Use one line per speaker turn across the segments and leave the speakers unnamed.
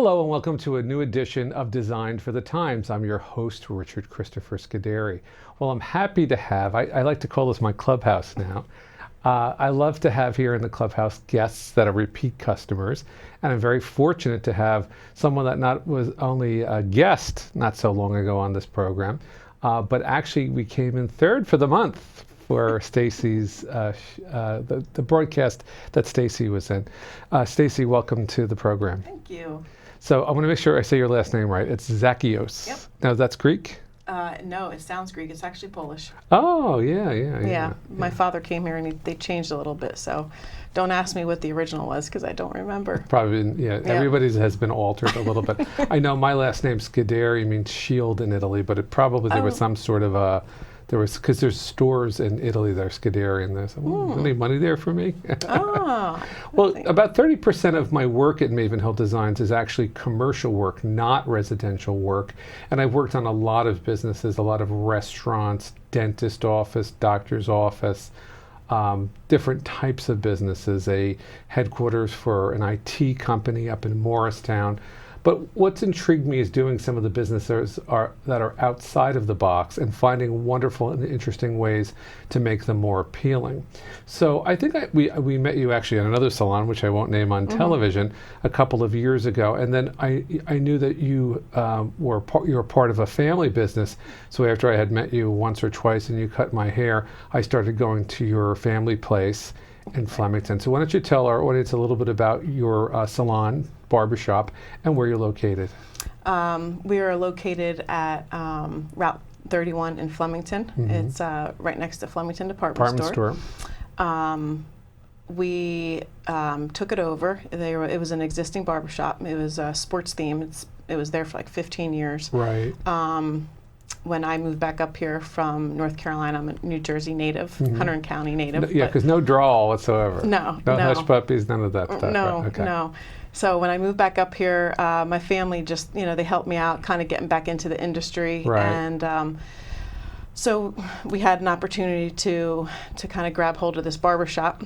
Hello and welcome to a new edition of Designed for the Times. I'm your host, Richard Christopher Scuderi. Well, I'm happy to have, I like to call this my clubhouse now. I love to have here in the clubhouse guests that are repeat customers, and I'm very fortunate to have someone that not was only a guest not so long ago on this program, but actually we came in third for the month for Stacey's, the broadcast that Stacey was in. Stacey, welcome to the program.
Thank you.
So I want to make sure I say your last name right. It's Zacious.
Yep.
Now that's Greek?
No, it sounds Greek. It's actually Polish.
Oh, yeah.
My father came here and they changed a little bit. So don't ask me what the original was because I don't remember.
Probably, yeah. Everybody's has been altered a little bit. I know my last name Scuderi means shield in Italy, but it probably there was some sort of a, because there's stores in Italy that are Scuderi, and there's any money there for me? Well, about 30% of my work at Maven Hill Designs is actually commercial work, not residential work. And I've worked on a lot of businesses, a lot of restaurants, dentist office, doctor's office, different types of businesses, a headquarters for an IT company up in Morristown. But what's intrigued me is doing some of the businesses that are outside of the box and finding wonderful and interesting ways to make them more appealing. So I think we met you actually at another salon, which I won't name on television, a couple of years ago. And then I knew that you were part of a family business. So after I had met you once or twice and you cut my hair, I started going to your family place in Flemington. So why don't you tell our audience a little bit about your salon, barbershop, and where you're located?
We are located at Route 31 in Flemington. It's right next to Flemington Department Store. We took it over. It was an existing barbershop. It was a sports theme. It was there for like 15 years.
Right.
When I moved back up here from North Carolina, I'm a New Jersey native, Hunter County native.
Yeah, because no drawl whatsoever.
No
hush puppies, none of that stuff.
No,
right? Okay.
no. So when I moved back up here, my family just, they helped me out, kind of getting back into the industry.
Right.
And so we had an opportunity to kind of grab hold of this barbershop.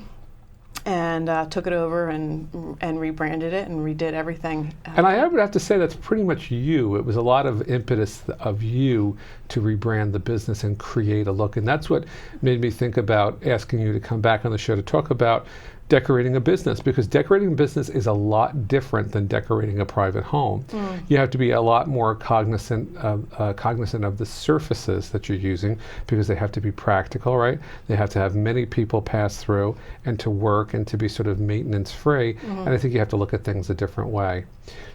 And took it over and rebranded it and redid everything.
And I would have to say that's pretty much you. It was a lot of impetus of you to rebrand the business and create a look. And that's what made me think about asking you to come back on the show to talk about decorating a business, because decorating a business is a lot different than decorating a private home. You have to be a lot more cognizant of the surfaces that you're using, because they have to be practical, right? They have to have many people pass through and to work and to be sort of maintenance free. And I think you have to look at things a different way.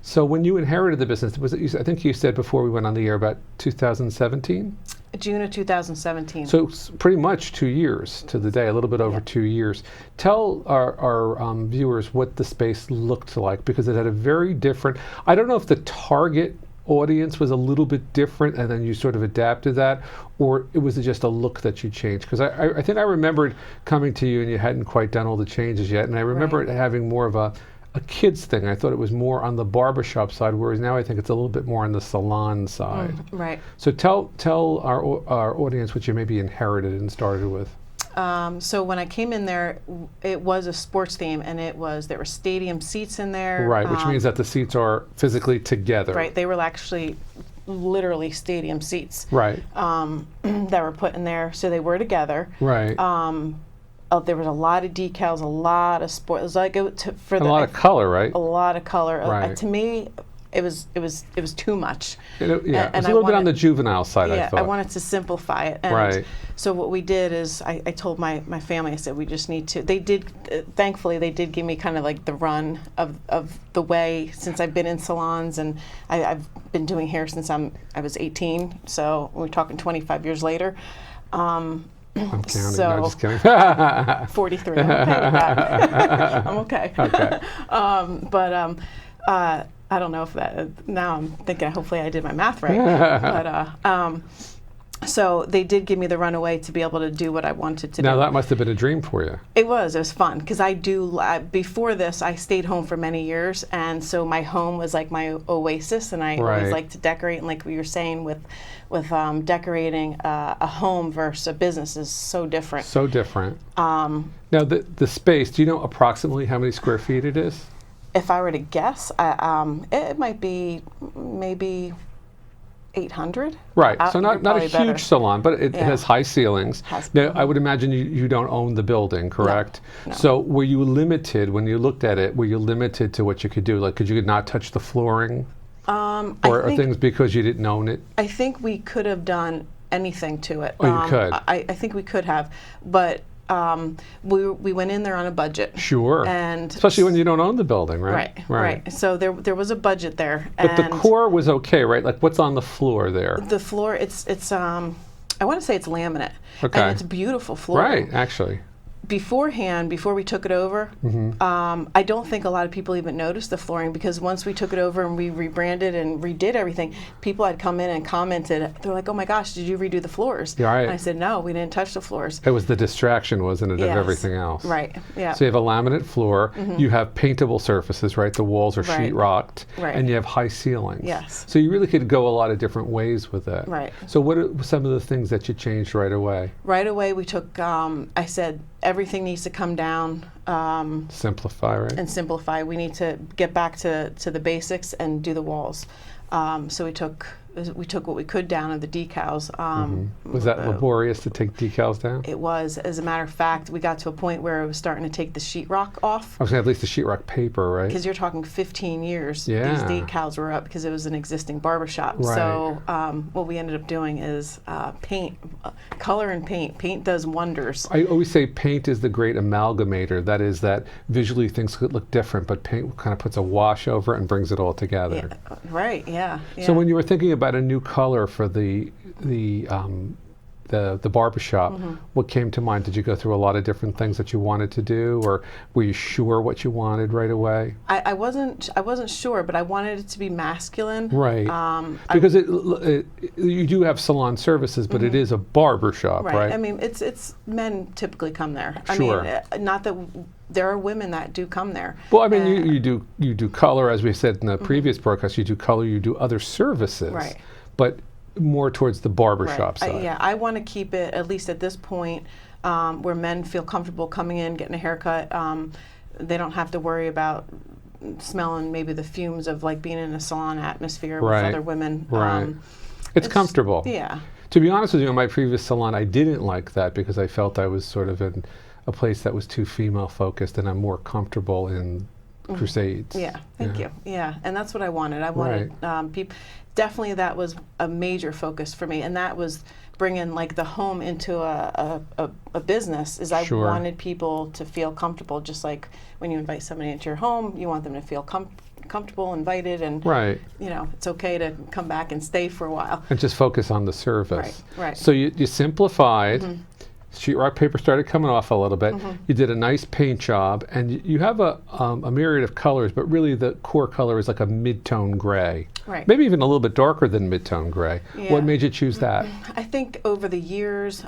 So when you inherited the business, I think you said before we went on the air about 2017?
June of 2017.
So it's pretty much 2 years to the day, a little bit over 2 years. Tell our viewers what the space looked like, because it had a very different, I don't know if the target audience was a little bit different and then you sort of adapted that, or it was just a look that you changed. Because I think I remembered coming to you and you hadn't quite done all the changes yet, and I remember it having more of a kids thing. I thought it was more on the barbershop side, whereas now I think it's a little bit more on the salon side.
Right.
So tell our audience what you maybe inherited and started with.
So when I came in there, it was a sports theme, and there were stadium seats in there.
Right, which means that the seats are physically together.
Right, they were actually literally stadium seats.
Right.
That were put in there, so they were together.
Right.
There was a lot of decals, a lot of sport. It was like a
lot of color, right?
A lot of color.
Right.
To me, it was too much.
It was a little bit on the juvenile side, I thought.
I wanted to simplify it. And
right.
So what we did is I told my family, I said, we just need to, thankfully they did give me kind of like the run of the way, since I've been in salons, and I've been doing hair since I was 18. So we're talking 25 years later.
I'm counting.
So,
no, just kidding.
43. I'm okay with that. I'm okay.
Okay.
But I don't know if that. Now I'm thinking. Hopefully, I did my math right. But so they did give me the runaway to be able to do what I wanted to do.
Now that must have been a dream for you.
It was fun, because before this I stayed home for many years, and so my home was like my oasis, and I always like to decorate. And like we were saying with decorating a home versus a business is so different.
So different. Now the space. Do you know approximately how many square feet it is?
if I were to guess, it might be maybe 800.
Right. So not a
Probably
huge
better.
salon, but it has high ceilings. Now, I would imagine you don't own the building, correct?
No.
So were you limited when you looked at it? Were you limited to what you could do? Like, could you not touch the flooring? Or things because you didn't own it?
I think we could have done anything to it.
Oh, you could?
I think we could have, but we went in there on a budget.
Sure.
And
especially when you don't own the building, right?
Right. So there was a budget there.
But the core was okay, right? Like, what's on the floor there?
The floor, it's I want to say it's laminate.
Okay.
And it's beautiful flooring.
Right, actually.
Beforehand, before we took it over, I don't think a lot of people even noticed the flooring, because once we took it over and we rebranded and redid everything, people had come in and commented. They're like, "Oh my gosh, did you redo the floors?"
Yeah, right.
And I said, "No, we didn't touch the floors."
It was the distraction, wasn't it, of
Yes.
everything else?
Right. Yeah.
So you have a laminate floor, you have paintable surfaces, right? The walls are
Right.
sheetrocked,
Right.
and you have high ceilings.
Yes.
So you really could go a lot of different ways with it.
Right.
So what are some of the things that you changed right away?
Right away, we took. I said everything needs to come down.
Simplify, right?
And simplify. We need to get back to the basics and do the walls. So we took what we could down of the decals.
Was that laborious to take decals down?
It was. As a matter of fact, we got to a point where it was starting to take the sheetrock off.
I was going to at least the sheetrock paper, right?
Because you're talking 15 years.
Yeah.
These decals were up because it was an existing barbershop.
Right.
So what we ended up doing is paint, color and paint. Paint does wonders.
I always say paint is the great amalgamator. That is that visually things could look different, but paint kind of puts a wash over it and brings it all together.
Yeah, right. Yeah.
So when you were thinking about a new color for the barbershop, what came to mind? Did you go through a lot of different things that you wanted to do, or were you sure what you wanted right away?
I wasn't sure, but I wanted it to be masculine.
Right. Because you do have salon services, but it is a barbershop, right?
I mean, it's men typically come there.
Sure.
I mean, not that there are women that do come there.
Well, I mean, you do color, as we said in the previous broadcast. You do color, you do other services,
Right.
But more towards the barbershop
Right.
side.
I want to keep it, at least at this point, where men feel comfortable coming in, getting a haircut. They don't have to worry about smelling maybe the fumes of like being in a salon atmosphere with other women.
Right. It's comfortable.
Yeah.
To be honest with you, in my previous salon, I didn't like that because I felt I was sort of in a place that was too female focused, and I'm more comfortable in Crusades.
Yeah, thank you. Yeah, and that's what I wanted. I wanted people. Definitely, that was a major focus for me, and that was bringing like the home into a business. Is I wanted people to feel comfortable, just like when you invite somebody into your home, you want them to feel comfortable, invited, and you know, it's okay to come back and stay for a while.
And just focus on the service.
Right.
So you simplified. Sheetrock paper started coming off a little bit. You did a nice paint job, and you have a myriad of colors, but really the core color is like a mid-tone gray.
Right.
Maybe even a little bit darker than mid-tone gray.
Yeah.
What made you choose that?
I think over the years,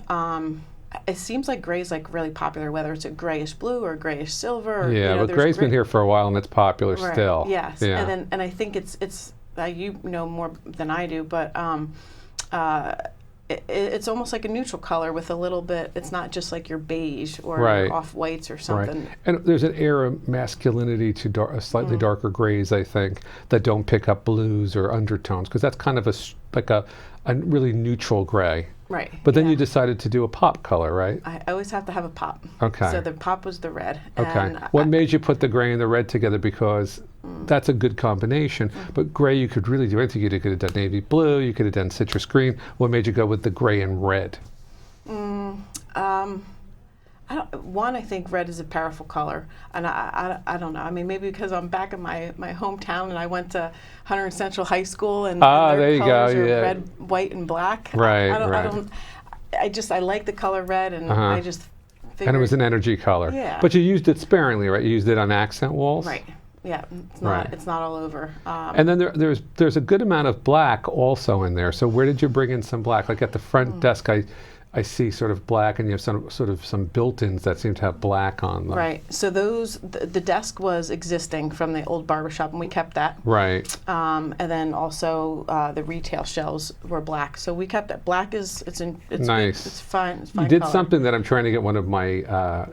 it seems like gray is like really popular, whether it's a grayish blue or grayish silver. Or,
Yeah,
you know,
but gray's been here for a while, and it's popular still.
Yes,
Yeah.
and I think it's you know more than I do, but it's almost like a neutral color with a little bit. It's not just like your beige or your off whites or something.
Right. And there's an air of masculinity to slightly darker grays, I think, that don't pick up blues or undertones, because that's kind of a really neutral gray.
Right.
But then you decided to do a pop color, right?
I always have to have a pop.
Okay.
So the pop was the red.
Okay.
And
What made you put the gray and the red together? Because that's a good combination. But gray, you could really do anything. You could have done navy blue. You could have done citrus green. What made you go with the gray and red?
I think red is a powerful color, and I don't know. I mean, maybe because I'm back in my hometown, and I went to Hunter and Central High School, and their
there you
colors
go.
are red, white, and black.
Right,
I like the color red, and I just figured.
And it was an energy color.
Yeah.
But you used it sparingly, right? You used it on accent walls.
Right. Yeah. It's not all over.
And then there's a good amount of black also in there. So where did you bring in some black? Like at the front desk, I see sort of black, and you have some built-ins that seem to have black on them.
Right. So the desk was existing from the old barbershop, and we kept that.
Right.
And then also the retail shelves were black, so we kept it. Black it's
nice.
It's fine. It's fine.
You did
color.
something that I'm trying to get one of my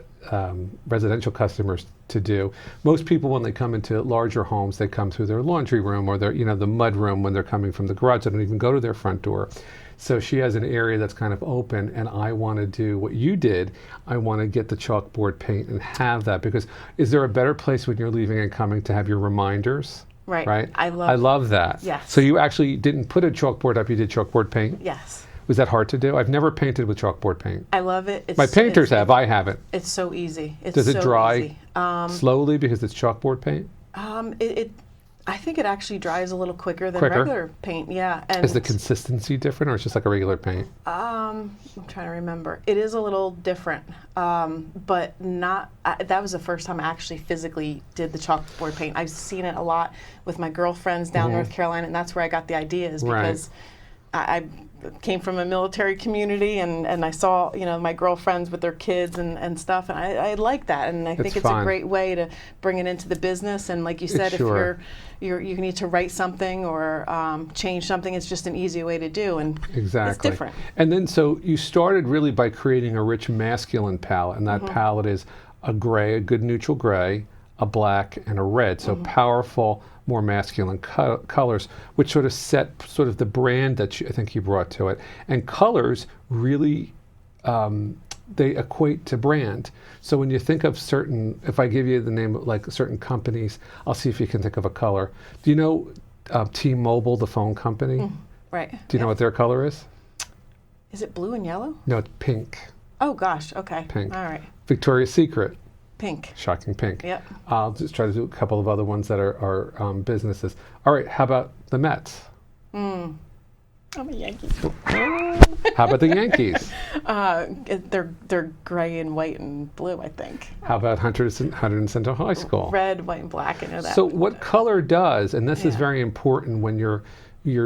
residential customers to do. Most people, when they come into larger homes, they come through their laundry room or their, the mud room when they're coming from the garage. They don't even go to their front door. So she has an area that's kind of open, and I want to do what you did. I want to get the chalkboard paint and have that, because is there a better place when you're leaving and coming to have your reminders?
Right.
I love that.
Yes.
So you actually didn't put a chalkboard up, you did chalkboard paint?
Yes.
Was that hard to do? I've never painted with chalkboard paint.
I love it.
My painters have, I haven't.
It's so easy.
Does it
so
dry
easy.
slowly because it's chalkboard paint?
I think it actually dries a little quicker than regular paint. Yeah. And
is the consistency different, or it's just like a regular paint?
I'm trying to remember. It is a little different, but not. That was the first time I actually physically did the chalkboard paint. I've seen it a lot with my girlfriends down North Carolina, and that's where I got the idea, is because I came from a military community, and I saw my girlfriends with their kids and stuff, and I like that, and I think it's a great way to bring it into the business. And like you said, if you need to write something or change something, it's just an easy way to do, and it's different.
And then so you started really by creating a rich masculine palette, and that palette is a gray, a good neutral gray, a black, and a red. So powerful, more masculine colors, which sort of set sort of the brand that I think you brought to it. And colors really, they equate to brand. So when you think of certain, if I give you the name of like certain companies, I'll see if you can think of a color. Do you know T-Mobile, the phone company?
Right.
Do you know what their color is?
Is it blue and yellow?
No, it's pink.
Oh gosh, okay.
Pink.
All right.
Victoria's Secret.
Pink.
Shocking pink.
Yep.
I'll just try to do a couple of other ones that are businesses. All right, how about the Mets?
I'm a Yankee.
How about the Yankees?
They're gray and white and blue, I think.
How about Hunter Central High School?
Red, white, and black. I know that.
So what color does, and this is very important when you're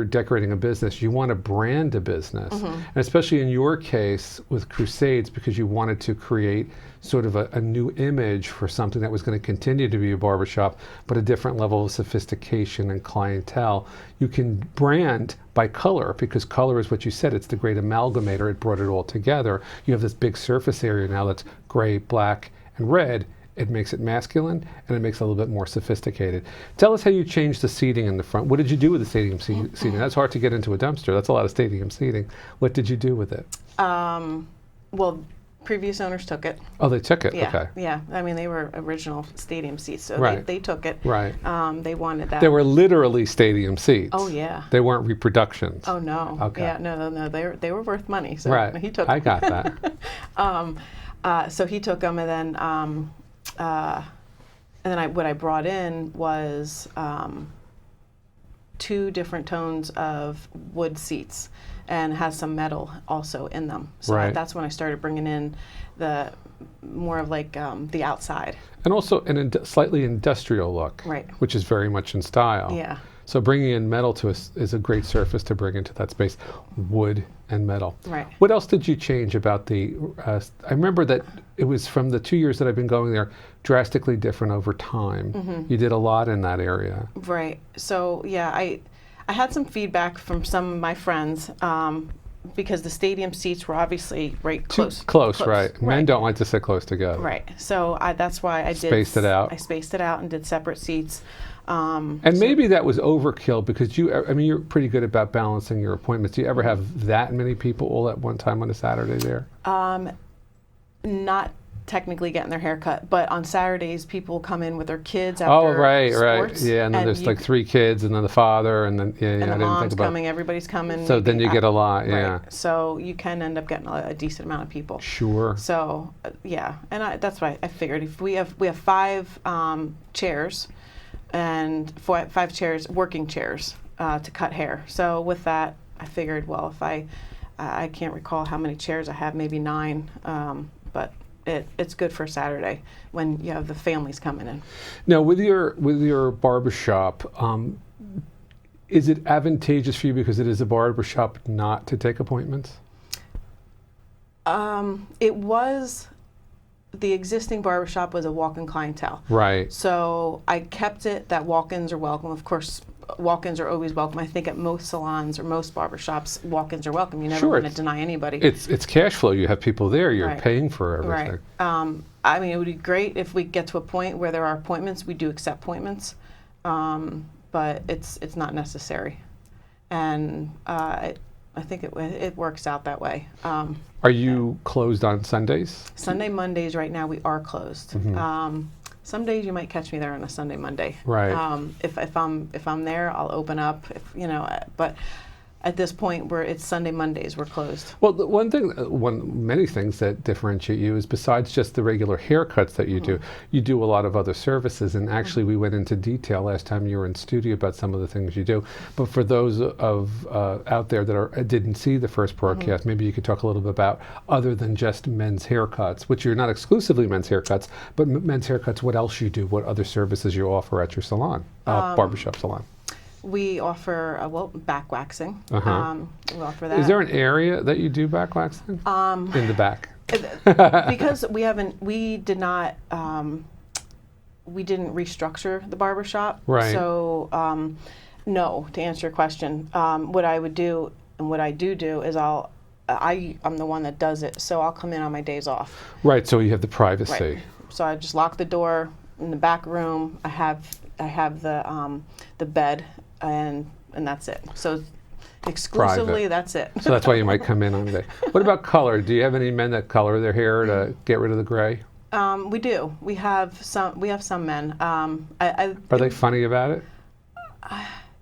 decorating a business, you want to brand a business. And especially in your case with Crusades, because you wanted to create sort of a new image for something that was going to continue to be a barbershop, but a different level of sophistication and clientele. You can brand by color, because color is what you said, it's the great amalgamator. It brought it all together. You have this big surface area now that's gray, black, and red. It makes it masculine, and it makes it a little bit more sophisticated. Tell us how you changed the seating in the front. What did you do with the stadium seating? That's hard to get into a dumpster. That's a lot of stadium seating. What did you do with it?
Well, previous owners took it.
Oh, they took it?
Yeah,
okay.
Yeah. I mean, they were original stadium seats, so they took it.
Right.
They wanted that.
They were literally stadium seats.
Oh, yeah.
They weren't reproductions.
Oh, no.
Okay.
Yeah, no. They were worth money, so he took them.
I got that.
So he took them, and then what I brought in was 2 different tones of wood seats, and has some metal also in them. So that's when I started bringing in the more of like the outside. And also a
slightly industrial look, which is very much in style.
Yeah.
So bringing in metal to us is a great surface to bring into that space, wood and metal.
Right.
What else did you change about the, I remember that it was from the 2 years that I've been going there, drastically different over time. You did a lot in that area.
Right. So yeah, I had some feedback from some of my friends, because the stadium seats were obviously close.
Close, right. Men don't like to sit close together.
Right. So that's why I
spaced it out.
I spaced it out and did separate seats.
And maybe that was overkill, because you're pretty good about balancing your appointments. Do you ever have that many people all at one time on a Saturday there?
Not technically getting their hair cut, but on Saturdays people come in with their kids after sports.
Yeah, and then there's like 3 kids, and then the father, and then
and the mom's coming, everybody's coming.
So then you get a lot,
Right. So you can end up getting a decent amount of people.
Sure.
So and that's why I figured if we have 5 chairs, and 5 chairs, working chairs, to cut hair. So with that, I figured, well, if I can't recall how many chairs I have, maybe 9, but it's good for Saturday when you have the families coming in.
Now, with your barbershop, is it advantageous for you, because it is a barbershop, not to take appointments?
It was. The existing barbershop was a walk-in clientele.
Right.
So I kept it that walk-ins are welcome. Of course, walk-ins are always welcome. I think at most salons or most barbershops, walk-ins are welcome. You never
Sure,
want to deny anybody.
It's cash flow. You have people there. You're
Right.
paying for everything.
Right. I mean, it would be great if we get to a point where there are appointments. We do accept appointments, but it's not necessary. And I think it works out that way.
Are you closed on Sundays?
Sunday, Mondays, right now we are closed. Some days you might catch me there on a Sunday, Monday.
Right.
If I'm there, I'll open up. But at this point, where it's Sunday, Mondays, we're closed.
Well, the many things that differentiate you is besides just the regular haircuts that you do a lot of other services. And actually, we went into detail last time you were in studio about some of the things you do. But for those out there that didn't see the first broadcast, maybe you could talk a little bit about other than just men's haircuts, which you're not exclusively men's haircuts, but men's haircuts. What else you do? What other services you offer at your salon, barbershop salon?
We offer back waxing. We offer that.
Is there an area that you do back waxing? In the back.
Because we didn't restructure the barbershop.
Right.
So no, to answer your question, what I would do and what I do is I'm the one that does it, so I'll come in on my days off.
Right. So you have the privacy.
Right. So I just lock the door in the back room. I have the bed. And that's it. So exclusively,
Private.
That's it.
So that's why you might come in on the day. What about color? Do you have any men that color their hair to get rid of the gray?
We do. We have some men.
Are they funny about it?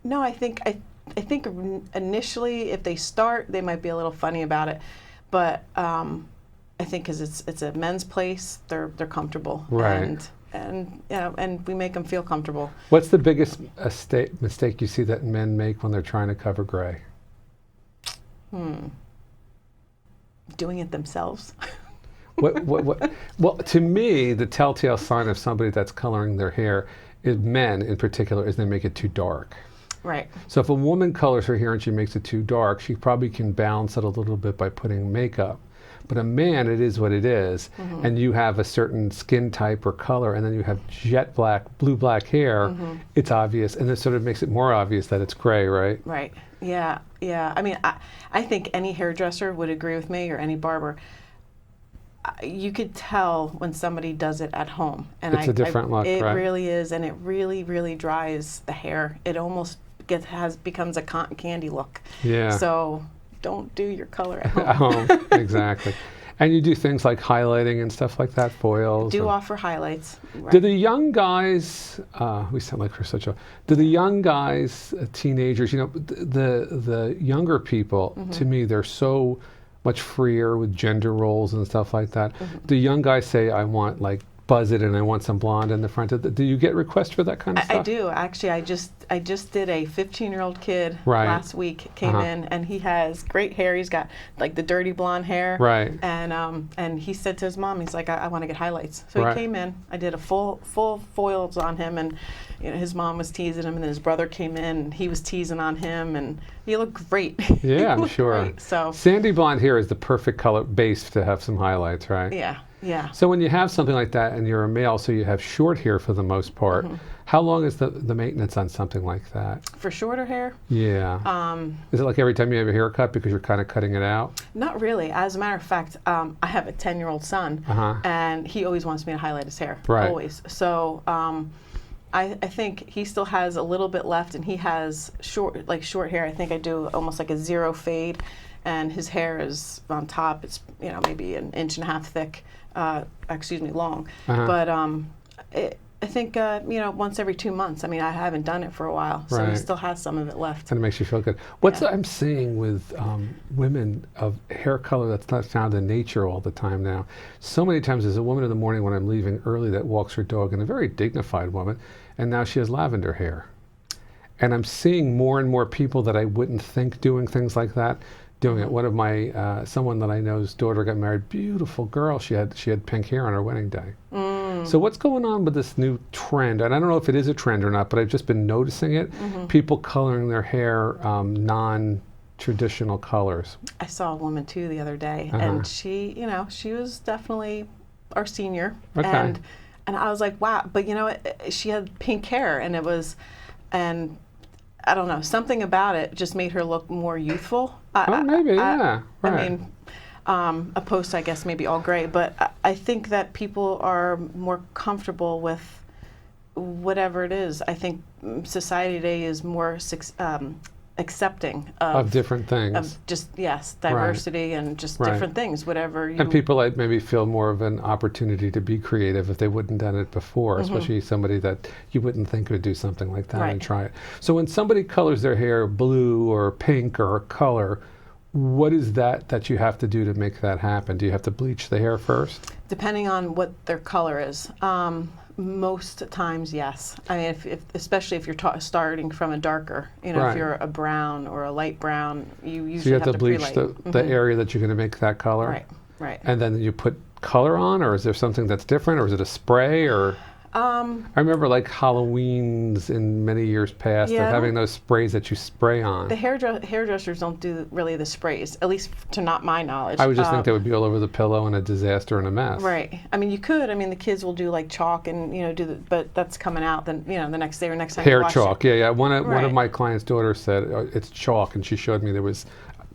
No, I think initially, if they start, they might be a little funny about it, but I think because it's a men's place, they're comfortable.
Right.
And we make them feel comfortable.
What's the biggest mistake you see that men make when they're trying to cover gray?
Doing it themselves.
Well, to me, the telltale sign of somebody that's coloring their hair, men in particular, is they make it too dark.
Right.
So if a woman colors her hair and she makes it too dark, she probably can balance it a little bit by putting makeup. But a man, it is what it is, and you have a certain skin type or color, and then you have jet black, blue-black hair, it's obvious, and this sort of makes it more obvious that it's gray, right?
Right, yeah. I mean, I think any hairdresser would agree with me, or any barber. You could tell when somebody does it at home. And
it's a different look,
it
right? It
really is, and it really, really dries the hair. It almost becomes a cotton candy look.
Yeah.
So don't do your color at home.
At home, exactly. And you do things like highlighting and stuff like that, foils?
Do offer highlights. Right.
Do the young guys, we sound like we're such a, do the young guys, teenagers, the younger people, to me, they're so much freer with gender roles and stuff like that. Do young guys say, I want like buzz it and I want some blonde in the front of do you get requests for that kind of stuff?
I do. Actually, I just did a 15-year-old kid
right.
last week, came in, and he has great hair. He's got like the dirty blonde hair.
Right.
And he said to his mom, he's like, I want to get highlights. So
right.
he came in. I did a full foils on him, and his mom was teasing him, and then his brother came in, and he was teasing on him, and he looked great.
Yeah, I'm sure.
Great, so
sandy blonde hair is the perfect color base to have some highlights, right?
Yeah. Yeah.
So when you have something like that and you're a male, so you have short hair for the most part, how long is the maintenance on something like that?
For shorter hair?
Yeah. Is it like every time you have a haircut because you're kind of cutting it out?
Not really. As a matter of fact, I have a 10-year-old son, and he always wants me to highlight his hair.
Right.
Always. So I think he still has a little bit left, and he has short hair. I think I do almost like a zero fade, and his hair is on top. It's maybe an inch and a half thick. Long. But I think once every 2 months. I mean, I haven't done it for a while, so
right.
he still has some of it left.
And it makes you feel good. What's I'm seeing with women of hair color that's not found in nature all the time now. So many times there's a woman in the morning when I'm leaving early that walks her dog, and a very dignified woman, and now she has lavender hair. And I'm seeing more and more people that I wouldn't think doing things like that. Doing it. One of my someone that I know's daughter got married. Beautiful girl. She had pink hair on her wedding day. So what's going on with this new trend? And I don't know if it is a trend or not, but I've just been noticing it. People coloring their hair non-traditional colors.
I saw a woman too the other day, and she was definitely our senior,
okay.
and I was like, wow. But she had pink hair, and it was, and I don't know, something about it just made her look more youthful.
Maybe, yeah. Right.
I mean, opposed to, I guess, maybe all gray, but I think that people are more comfortable with whatever it is. I think society today is more accepting
of different things.
Of just, yes, diversity and just different things, whatever you...
And people like maybe feel more of an opportunity to be creative if they wouldn't done it before, especially somebody that you wouldn't think would do something like that and try it. So when somebody colors their hair blue or pink or a color, what is that you have to do to make that happen? Do you have to bleach the hair first?
Depending on what their color is. Most times, yes. I mean, if especially if you're starting from a darker, you know, if you're a brown or a light brown, you usually have to
bleach the area that you're going to make that color.
Right, right.
And then you put color on, or is there something that's different, or is it a spray, or? I remember like Halloween's in many years past of having those sprays that you spray on.
The hairdressers don't do really the sprays, at least to not my knowledge.
I would just think they would be all over the pillow and a disaster and a mess.
Right. I mean, you could. I mean, the kids will do like chalk and, you know, but that's coming out then, you know, the next day or next time.
Hair chalk, yeah. One of my clients' daughters said it's chalk, and she showed me there was,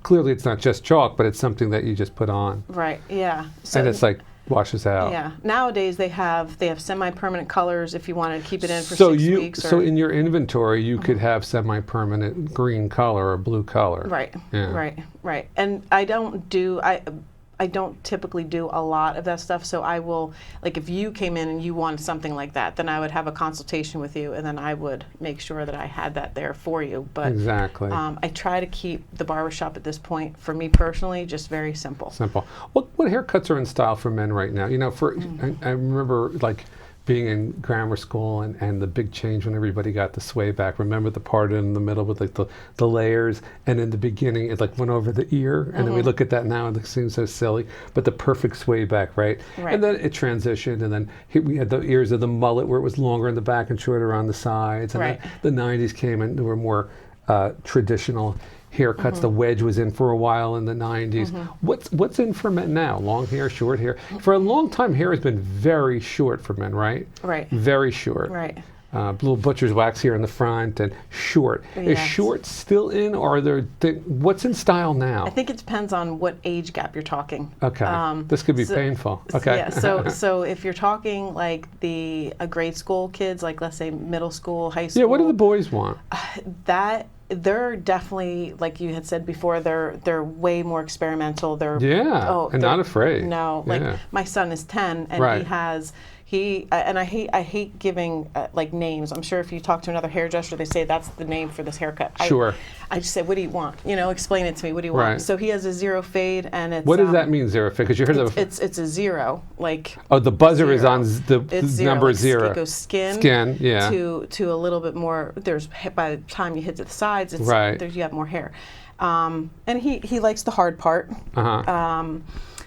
clearly it's not just chalk, but it's something that you just put on.
Right, yeah. So,
and it's like, washes out.
Yeah. Nowadays they have semi-permanent colors if you want to keep it in for 6 weeks.
So in your inventory you could have semi-permanent green color or blue color.
Right.
Yeah.
Right. And I don't typically do a lot of that stuff, so I will, like, if you came in and you wanted something like that, then I would have a consultation with you, and then I would make sure that I had that there for you. But
exactly.
I try to keep the barbershop at this point, for me personally, just very simple.
Simple. What haircuts are in style for men right now? You know, I remember like being in grammar school and the big change when everybody got the sway back. Remember the part in the middle with like the layers, and in the beginning it like went over the ear, and then we look at that now and it seems so silly, but the perfect sway back, right? And then it transitioned, and then we had the ears of the mullet where it was longer in the back and shorter on the sides, and then the 90s came and there were more traditional haircuts. The wedge was in for a while in the 90s. What's in for men now? Long hair, short hair? For a long time, hair has been very short for men, right?
Right.
Very short.
Right.
Little butcher's wax here in the front and short. Is short still in, or are there what's in style now?
I think it depends on what age gap you're talking.
Okay. This could be painful. Okay.
Yeah. So if you're talking like a grade school kids, like let's say middle school, high school.
Yeah. What do the boys want?
They're definitely, like you had said before, they're way more experimental. They're
not afraid.
No, like my son is 10 and I hate giving like names. I'm sure if you talk to another hairdresser, they say that's the name for this haircut.
Sure.
I just say, what do you want? You know, explain it to me. What do you want? So he has a zero fade, and it's.
What does that mean, zero fade? Because you heard
it's a zero, like.
Oh, the buzzer is on the number
like
zero.
It goes skin.
Yeah.
To a little bit more. By the time you hit to the sides, you have more hair, and he likes the hard part.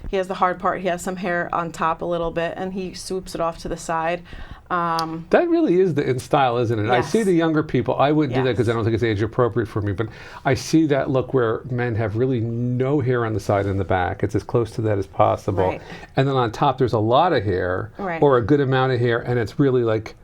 He has the hard part. He has some hair on top a little bit, and he swoops it off to the side.
That really is the in style, isn't it?
Yes.
I see the younger people. I wouldn't do that because I don't think it's age appropriate for me. But I see that look where men have really no hair on the side and the back. It's as close to that as possible.
Right.
And then on top, there's a lot of hair or a good amount of hair, and it's really like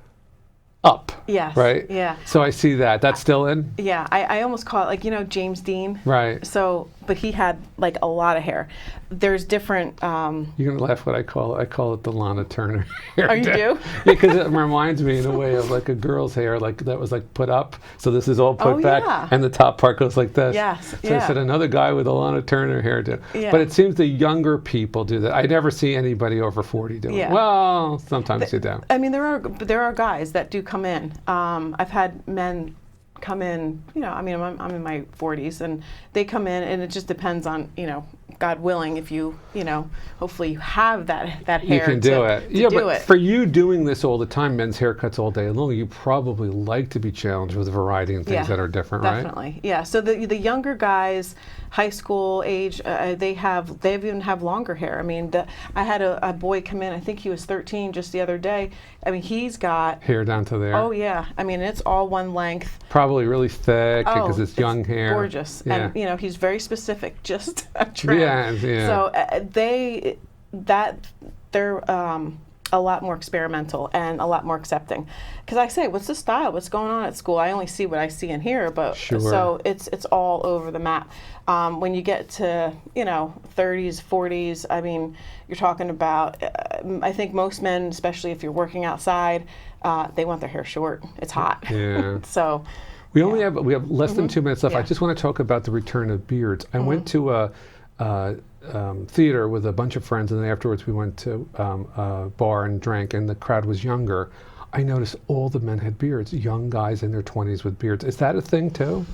up.
Yes.
Right?
Yeah.
So I see that. That's still in?
Yeah. I almost call it like, you know, James Dean.
Right.
So, but he had like a lot of hair. There's different.
You're going to laugh what I call it. I call it the Lana Turner hair.
Oh, you do?
Yeah, because it reminds me in a way of like a girl's hair, like that was like put up. So this is all put back, and the top part goes like this.
Yes.
So I said another guy with a Lana Turner hairdo.
Yeah.
But it seems the younger people do that. I never see anybody over 40 do it. Well, sometimes you do.
I mean, there are guys that do come in. I've had men come in, you know, I mean, I'm in my 40s, and they come in, and it just depends on, you know, God willing, if you know, hopefully you have that hair.
You can do it.
Yeah,
but for you doing this all the time, men's haircuts all day long, you probably like to be challenged with variety and things that are different, right?
Definitely. Yeah. So the younger guys, high school age, they even have longer hair. I mean, I had a boy come in. I think he was 13 just the other day. I mean, he's got
hair down to there.
Oh yeah. I mean, it's all one length.
Probably really thick because it's young hair.
Gorgeous.
Yeah.
And you know, he's very specific. Just a trim.
Yeah.
So a lot more experimental and a lot more accepting. Because I say, what's the style? What's going on at school? I only see what I see and hear, but
Sure.
so it's all over the map. When you get to 30s, 40s, I mean, you're talking about. I think most men, especially if you're working outside, they want their hair short. It's hot.
Yeah.
So.
We have less than 2 minutes left. I
Yeah.
just want to talk about the return of beards. I went to a theater with a bunch of friends, and then afterwards we went to a bar and drank, and the crowd was younger. I noticed all the men had beards, young guys in their 20s with beards. Is that a thing too?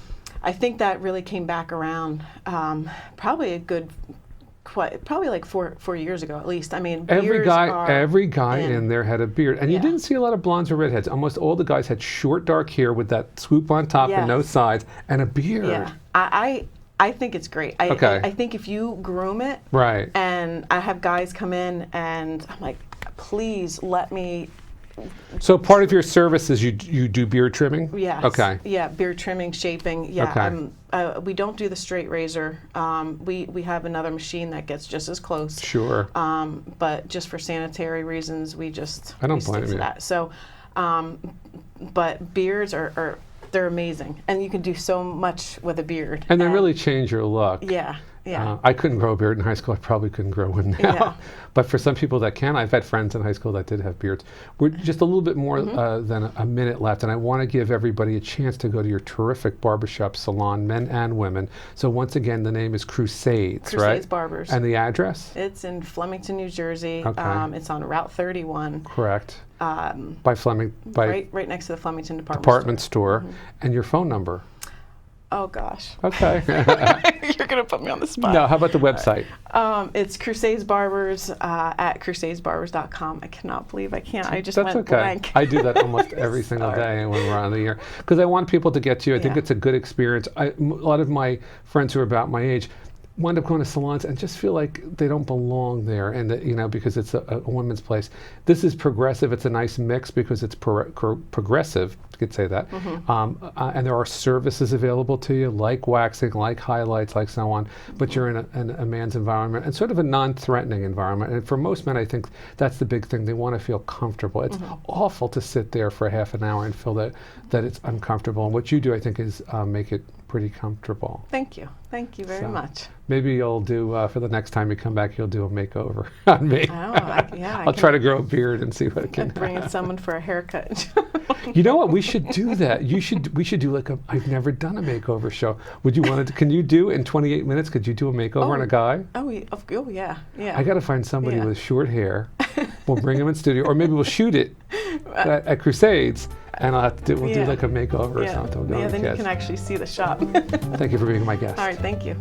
I think that really came back around probably like 4 years ago at least. I mean,
Every
beards
guy in there had a beard, and you
Yeah.
didn't see a lot of blondes or redheads. Almost all the guys had short, dark hair with that swoop on top and no
Yes.
sides, and a beard.
Yeah, I think it's great.
Okay.
I think if you groom it,
Right.
and I have guys come in and I'm like, please let me.
So part of your service is you do beard trimming?
Yes.
Okay.
Yeah, beard trimming, shaping. Yeah.
Okay.
We don't do the straight razor. We have another machine that gets just as close.
Sure.
But just for sanitary reasons, we
I don't
we stick
blame
to
you.
that. So, but beards are they're amazing, and you can do so much with a beard.
And they really change your look.
Yeah. Yeah.
I couldn't grow a beard in high school. I probably couldn't grow one now.
Yeah.
But for some people that can, I've had friends in high school that did have beards. We're just a little bit more than a minute left, and I want to give everybody a chance to go to your terrific barbershop salon, men and women. So once again, the name is Crusades, right?
Crusades Barbers.
And the address?
It's in Flemington, New Jersey.
Okay.
It's on Route 31.
Correct. By
Right next to the Flemington
department store. And your phone number?
Oh gosh.
Okay.
You're gonna put me on the spot.
No, how about the website?
It's Crusades Barbers at crusadesbarbers.com. I cannot believe I can't. I just
That's
went
okay.
blank.
I do that almost every single day when we're on the air because I want people to get to you. I think
Yeah.
it's a good experience. A lot of my friends who are about my age wind up going to salons and just feel like they don't belong there, and that, because it's a women's place. This is progressive. It's a nice mix because it's progressive. You could say that. And there are services available to you, like waxing, like highlights, like so on. But you're in a man's environment and sort of a non-threatening environment. And for most men, I think that's the big thing. They want to feel comfortable. It's awful to sit there for half an hour and feel that it's uncomfortable. And what you do, I think, is make it pretty comfortable.
Thank you. Thank you very much.
Maybe you'll do, for the next time you come back, you'll do a makeover on me. I'll try to grow a beard and see what it can
bring in someone for a haircut.
You know what? We should do that. We should do like I've never done a makeover show. Would you want to? Can you do in 28 minutes? Could you do a makeover on a guy?
Oh yeah.
I got to find somebody with short hair. We'll bring him in studio, or maybe we'll shoot it at Crusades, and we'll do like a makeover or something.
Yeah, then you can actually see the shop.
Thank you for being my guest.
All right, thank you.